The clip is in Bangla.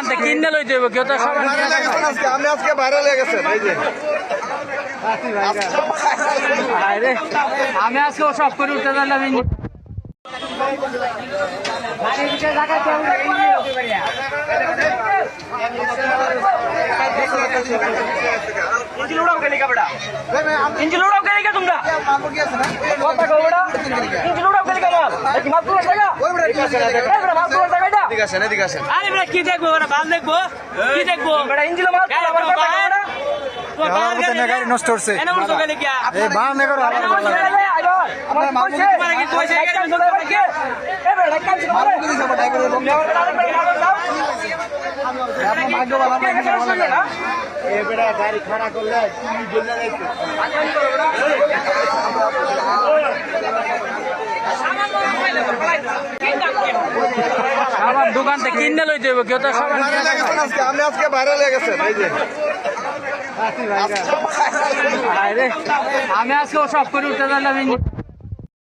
থেকে কিনে লইতে হইব কেউ তো সবাই আমি আজকে ভাইরাল হয়ে গেছেন এই যে আরে আমি আজকে সব করে উঠতে পারলাম इंजन उड़ाओ के लेगा बड़ा इंजन उड़ाओ के लेगा तुमरा कौन सा बड़ा इंजन उड़ाओ के लेगा माल लेकिन माल पूरा जाएगा बड़ा माल पूरा जाएगा এদিকে আসেন এদিকে আসেন अरे बड़ा की देखबो बड़ा बाल देखबो की देखबो बड़ा इंजन माल पूरा बाहर तो बाहर গাড়ি নষ্ট হচ্ছে एना उड़ के लेगा এই বাহার নেই করো एना उड़ के लेगा আমার মাল মারা কি তুই সেই গাড়ি में तो के ए बड़ा काम से मारो কি দিছ বড় ড্রাইভার আপনি ভাগ্যবান এই বেটা গাড়ি খাড়া করলে তুমি জন্য যাইছো আমার দোকান থেকে কিনে লইতে হইব কেউ তো সবাই আমি আজকে ভাইরাল হয়ে গেছেন এই যে আরে আমি আজকে সব করে উঠতে পারলাম